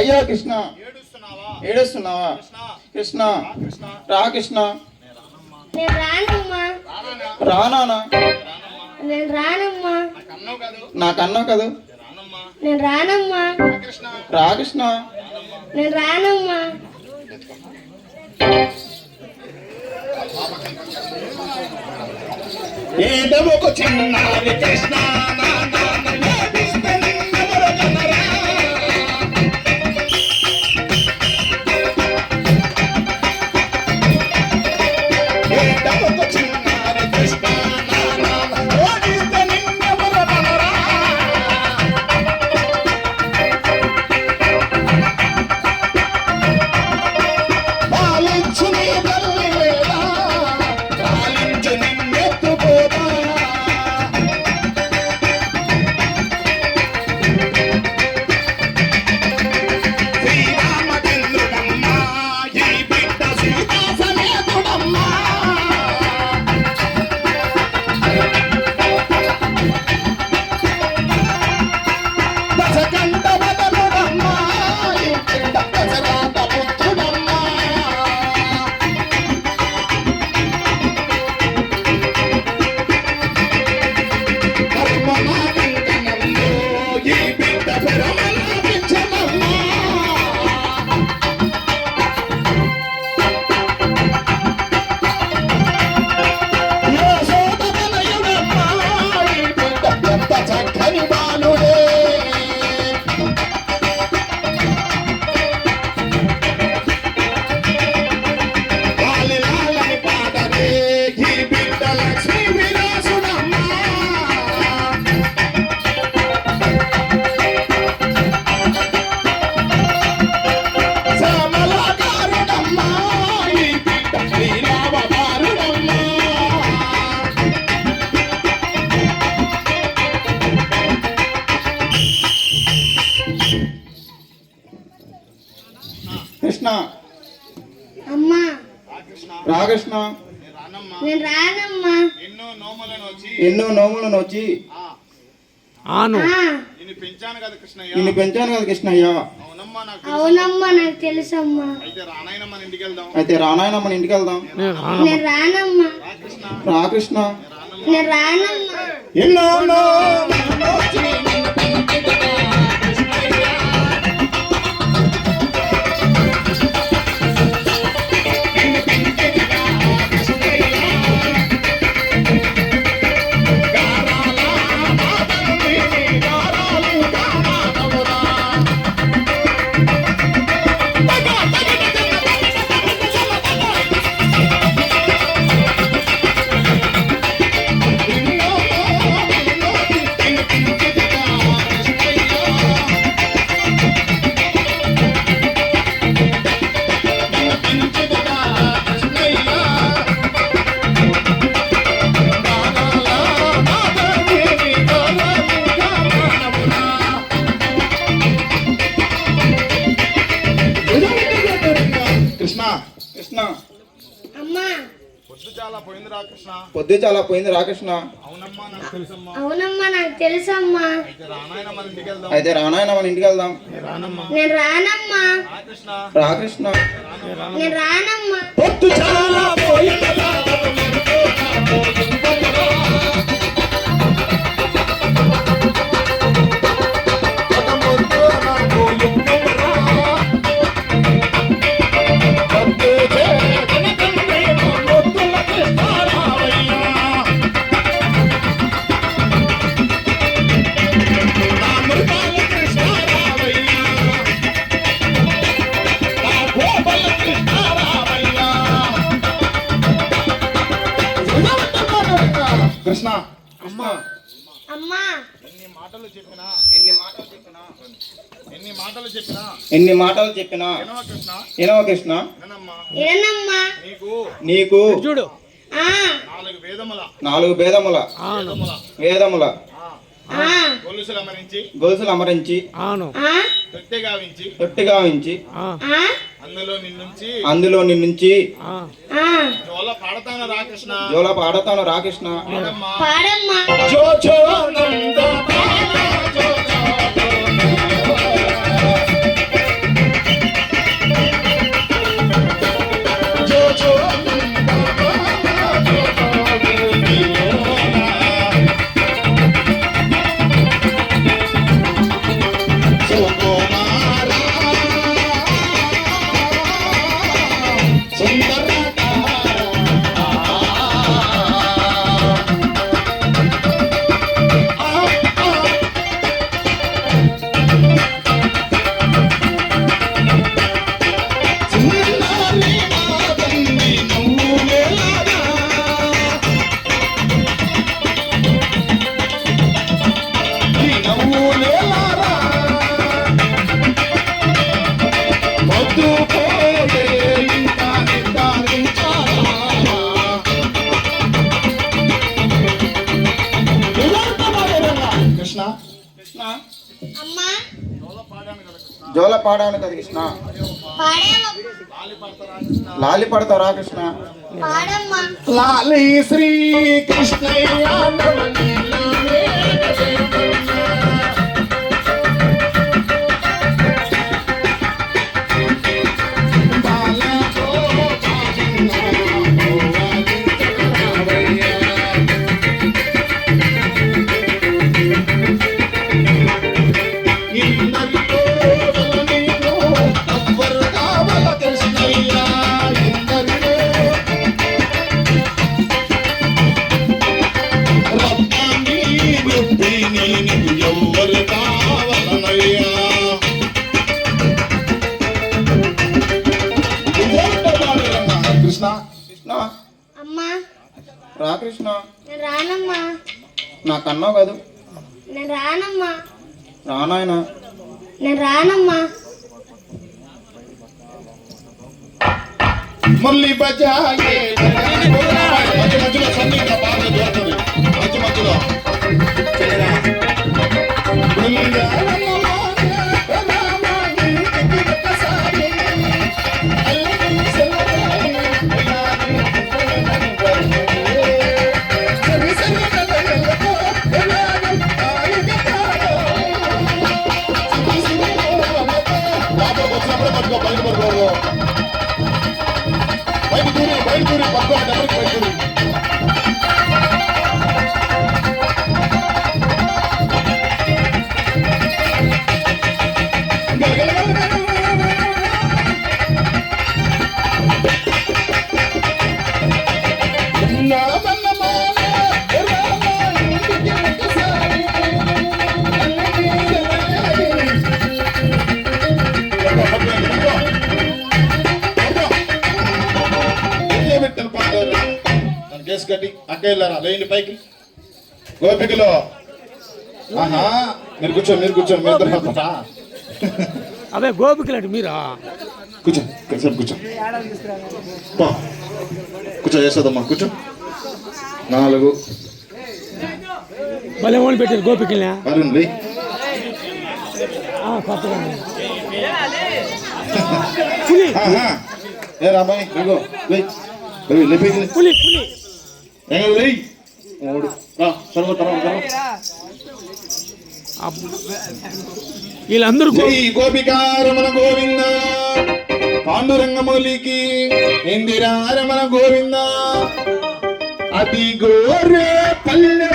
అయ్యా కృష్ణ ఏడుస్తున్నావా? కృష్ణ రా కృష్ణ. రానా? నేను రానమ్మా. నాకన్నావు కదా. నేను రానమ్మా. రా కృష్ణ. నేను రానమ్మా. ఏదో ఒక చిన్నారి కృష్ణ కృష్ణ. అమ్మా రాకృష్ణ. నేను రానమ్మా. ఎన్నో నోములను వచ్చి నిన్ను పెంచాను కదా కృష్ణయ్య. అవునమ్మా నాకు తెలుసమ్మా. అయితే రానాయనమ్మ ఇంటికి వెళ్దాం. నేను రానమ్మా. రాకృష్ణ. నేను రానమ్మా. ఎన్నో కృష్ణ. అమ్మా పొద్దు చాలా పోయింది రాకృష్ణ. అవునమ్మా నాకు తెలుసమ్మా. అయితే రానాయనమ్మ ఇంటికి వెళ్దాం. నేను రానమ్మా. రాకృష్ణ. నేను రానమ్మా. పొద్దు చాలా పోయింది. కృష్ణ. అమ్మా అమ్మా ఎన్ని మాటలు చెప్పినా వినవ కృష్ణ. నీకు చూడు 4 వేదముల గొలుసులు అమరించి తొట్టిగా ఉంచి అందులో నిన్నుంచి జోల పాడతాను రాకృష్ణ. అమ్మా జోల పాడాను కదా కృష్ణ పాడేవమ్మా లాలి పడతావురా కృష్ణ పాడమ్మా లాలి శ్రీ కృష్ణయ్య కృష్ణ కృష్ణ అమ్మా రా కృష్ణ నేను రానమ్మా నాకు అన్నావు కాదు నేను రానమ్మా రానాయన నేను రానమ్మా మురళి బజాయే మధ్య మధ్యలో సంగీత పాట దొరుకుతుంది మధ్య మధ్యలో బయలుదేరి పట్టుకో దగ్గరికి బయలుదేరి కేసు కట్టి అక్క వెళ్ళారా లేని పైకి గోపికలో ఆహా మీరు కూర్చో మీరు ఇద్దరు అదే గోపికలండి మీరా కూర్చో కాసేపు కూర్చో కూర్చో చేస్తుందమ్మా కూర్చో 4 భలే ఓన్ పెట్టారు గోపికల్ని వరుణ్ లే కొత్తగా పులి ఏ రాబాయ్ ఇగో లే లేపేకి పులి పులి లే 3 రా తర్వాత వీళ్ళందరూ గోపికారమణ గోవింద పాండురంగమౌలికి ఇందిరారమణ గోవింద అతి గోరే పల్లె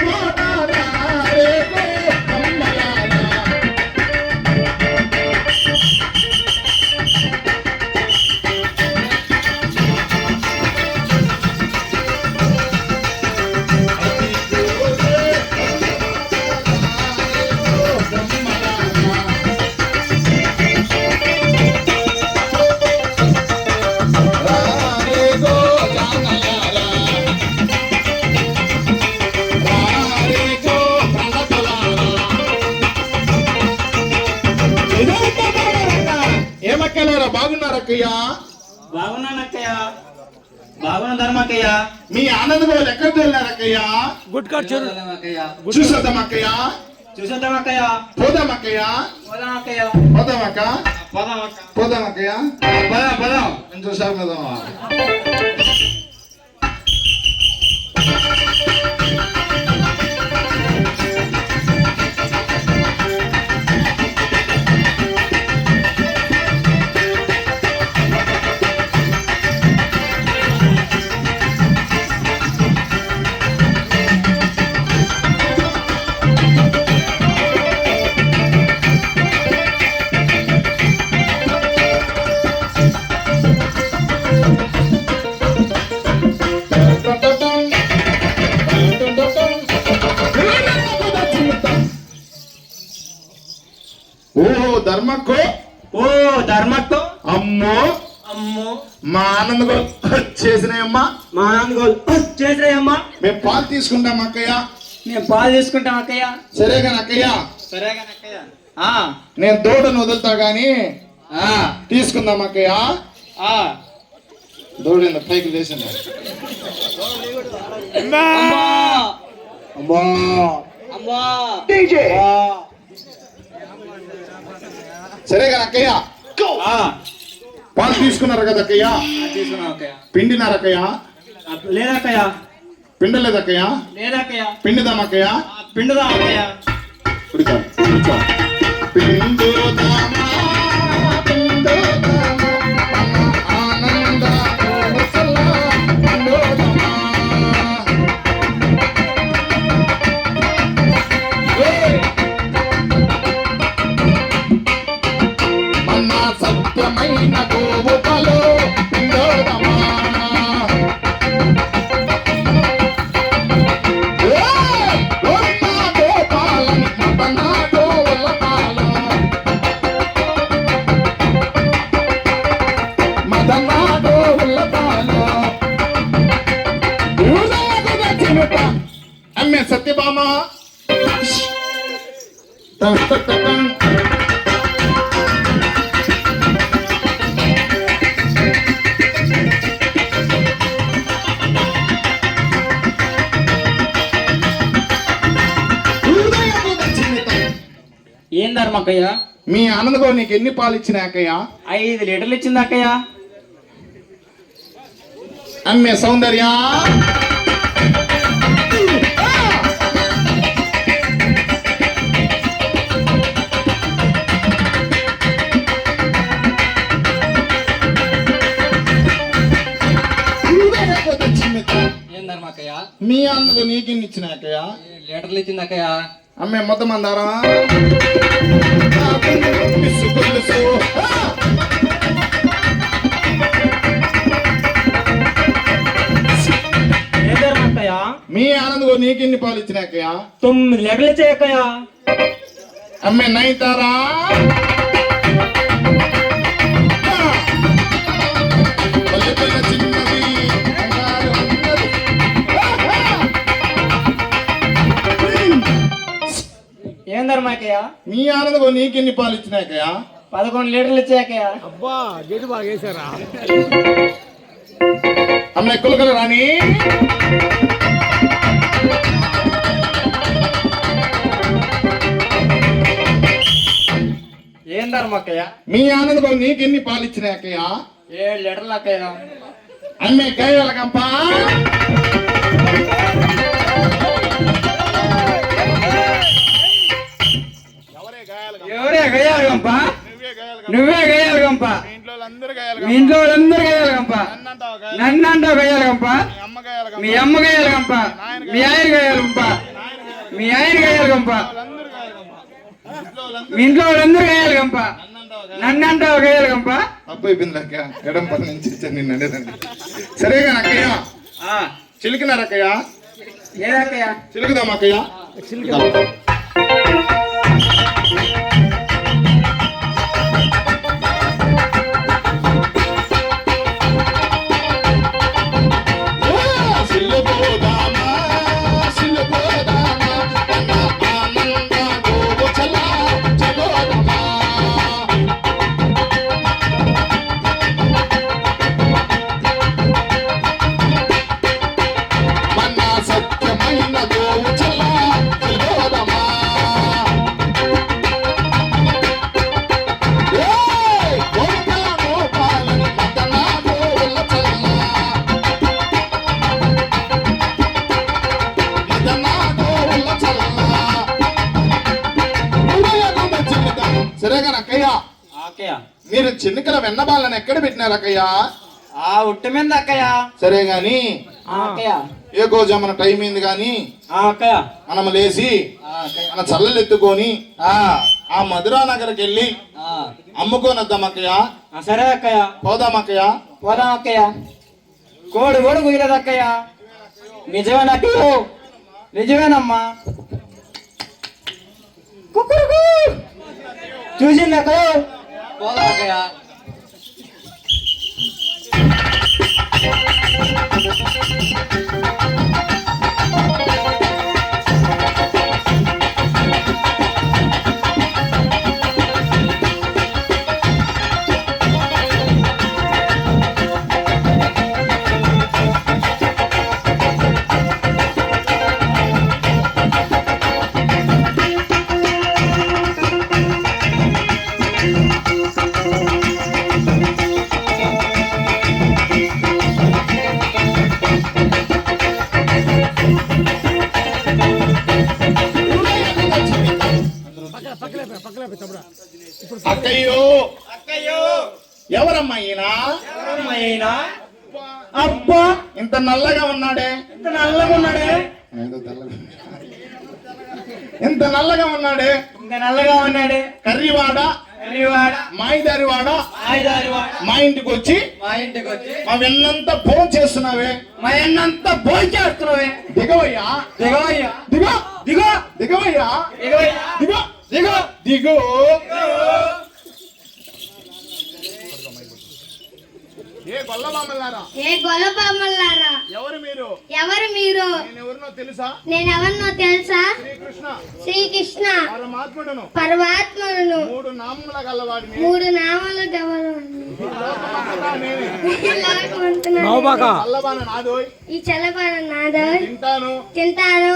ఏమక్కలేరా బాగున్నారక్కయ్య బాగున్నానక్కయ్య బాగున్నా ధర్మక్కయ్య మీ ఆనంద బాబు ఎక్కడికి వెళ్ళారక్కయ్య గుట్కాడు చెరువు చూసొద్దామక్కయ్య చూసేద్దామక్కయ్య పోదామక్కయ్య పోదామక్కయ్య పోదామక్క పోదామక్కయ్య పోదాం నేను చూసారు పోదామా ధర్మక్కో ఓ ధర్మక్కో అమ్మో అమ్మో మా ఆనంద చేసినాయమ్మా మా నాన్న చేసినాయమ్మా మేము పాలు తీసుకుంటాం అక్కయ్య మేము పాలు తీసుకుంటాం అక్కయ్య సరేగా అక్కయ్య సరేగా అక్కయ్య నేను దూడను వదులుతా గాని తీసుకుందాం అక్కయ్య దూడ పైకి లేచింది అమ్మా అమ్మా అమ్మా డీజే సరే కదా అక్కయ్య, ఆ, పాలు తీసుకున్నారు కదా అక్కయ్య, తీసుకున్నాం అక్కయ్య. పిండినారు అక్కయ్య, లేదక్కయ్య, పిండలేదు అక్కయ్య, లేదక్కయ్య, పిండిదాం అక్కయ్య, పిండుదా అక్కయ్య. కూర్చో, కూర్చో. పిండుదామా, పిండుదామా, ఆనంద కోసల పిండుదామా. మన సత్యమైన గోవుకలో పిండుదామా. అమ్మే సత్యభామ ఏం ధర్మ అక్కయ్య? మీ ఆనందగో నీకు ఎన్ని పాలు ఇచ్చినాయి అక్కయ్య? 5 లీటర్లు ఇచ్చింది అక్కయ్య. అమ్మే సౌందర్య ఏం ధర్మ అక్కయ్య? మీ ఆనందగో నీకెన్ని ఇచ్చినాయి అక్కయ్య? 7 లీటర్లు ఇచ్చింది అక్కయ్య. అమ్మే మొత్తం అందారా ఏం ధర్మ అక్కయ్య? మీ ఆనందగో నీకెన్ని పాలు ఇచ్చినాయి అక్కయ్య? 9 లీటర్లు ఇచ్చాయి అక్కయ్య. అమ్మే నైతారా చిన్నది ఏం ధర్మ అక్కయ్య? మీ ఆనందగో నీకెన్ని పాలు ఇచ్చినాయి అక్కయ్య? 11 లీటర్లు ఇచ్చాయి అక్కయ్య. అబ్బా గేటు బాగా వేసారా. అమ్మ కులకలు రాని ఏం ధర్మ అక్కయ్య? మీ ఆనందగో నీకెన్ని పాలు ఇచ్చినాయి అక్కయ్య? 7 లీటర్లు అక్కయ్య. అమ్మే గాయాల కంప ఎవరే గయ్యాలి గంప? నువ్వే గయ్యాలి గంప. మీ ఇంట్లో వాళ్ళందరూ గయ్యాలి గంప. నన్ను అంటావు గయ్యాలి గంప. మీ అమ్మ గయ్యాలి గంప. మీ ఆయన గయ్యాలి గంప. మీ ఆయన గయ్యాలి గంప. మీ ఇంట్లో వాళ్ళందరూ గయ్యాలి గంప. నన్ను అంటావు గయ్యాలి గంప. అప్పు అయిపోయింది అక్క ఎడం పని నుంచి ఇచ్చాను నిన్ను అనేదండి. సరేగా అక్కయ్య చిలికినారు అక్కయ్య? లేదక్కయ్య. చిలుకుదాం అక్కయ్య. సరేగా అక్కయ్య, అక్కయ్య మీరు చిన్నకల వెన్నబాలను ఎక్కడ పెట్టినారు అక్కయ్య? ఆ ఉట్ట మీద అక్కయ్య. సరే గాని అక్కయ్య ఏ గోజామన టైం అయింది గాని అక్కయ్య మనం లేచి మన చల్లలు ఎత్తుకొని ఆ మధురా నగర్కి వెళ్ళి అమ్ముకోనొద్దాం అక్కయ్య. సరే అక్కయ్య. పోదాం అక్కయ్య. పోదాం అక్కయ్య. కోడి కూడా కుదరదు అక్కయ్య. నిజమేనా అక్కయ్య? నిజమేనమ్మా. చూసింది అక్కయ్య. పోదాం అక్కయ్య. పక్కన తమ్ముడా అక్కయ్యో ఎవరమ్మా ఈయన అబ్బా ఇంత నల్లగా ఉన్నాడే ఇంత నల్లగా ఉన్నాడే ఏదో తెల్లగా ఇంత నల్లగా ఉన్నాడే ఇంకా నల్లగా ఉన్నాడే కర్రీవాడ కర్రీవాడ మాయిదారివాడ ఆయుధారివాడ మా ఇంటికి వచ్చి మా ఇంటికి వచ్చి మా వెన్నంతా ఫోన్ చేస్తున్నావే మా అన్నంతా భోంచేస్తున్నావే దిగవయ్యా దిగవయ్యా దిగో దిగో దిగవయ్యా దిగవయ్యా దిగో దిగో దిగో ఏ గొల్లమామలారా ఏ గొల్లబామ్మలారా ఎవరు మీరు ఎవరు మీరు నేను ఎవరినో తెలుసా నేనెవరినో తెలుసా శ్రీకృష్ణ శ్రీకృష్ణ పరమాత్ముడును పరమాత్మను 3 నామముల గలవాడిని 3 నామాలు గవరు నవ్వుబాక చల్లబాన నాదోయ్ ఈ చల్లబాన నాదో తింటాను తింటాను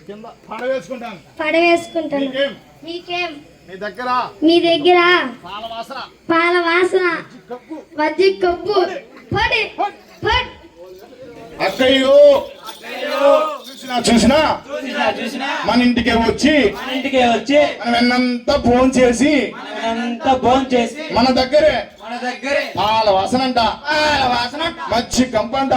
కింద పడవేసుకుంటాను పడవేసుకుంటాను నీకేం మీకేం నీ దగ్గర మీ దగ్గర పాల వాసన పాల వాసన కప్పు వజ్జి కప్పు పడి పడి అక్కయ్యో చూసినా చూసినా మన ఇంటికే వచ్చి మన ఇంటికి వచ్చి మనం ఎన్నంతా ఫోన్ చేసి అంతా భోంచేసి మన దగ్గరే మన దగ్గరే పాల వాసన అంట వాసన మచ్చి కంపంట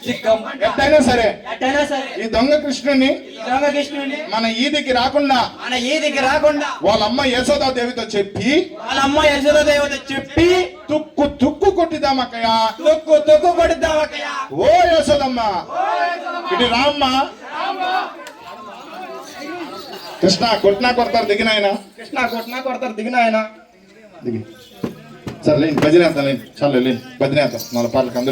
చిక్కం ఎట్టయినా సరే ఎట్టైనా సరే ఈ దొంగ కృష్ణుని రామకృష్ణుని మన ఈదికి రాకుండా మన ఈదికి రాకుండా వాళ్ళ అమ్మ యశోదాదేవితో చెప్పి వాళ్ళ అమ్మ యశోద దేవత చెప్పి తుక్కు తుక్కు కొట్టిద్దామక్కయ్య తొక్కు కొడుద్దామక్కయ్య ఓ యశోదమ్మ ఇటు రామ్మ కృష్ణ కొట్టినా కొడతారు దిగినాయన కృష్ణ కొట్టినా కొడతారు దిగిన ఆయన దిగి సరే లేని భజనేద్దాం లేని చాలు లేని భజనేద్దాం 4 పాటలకు అందరూ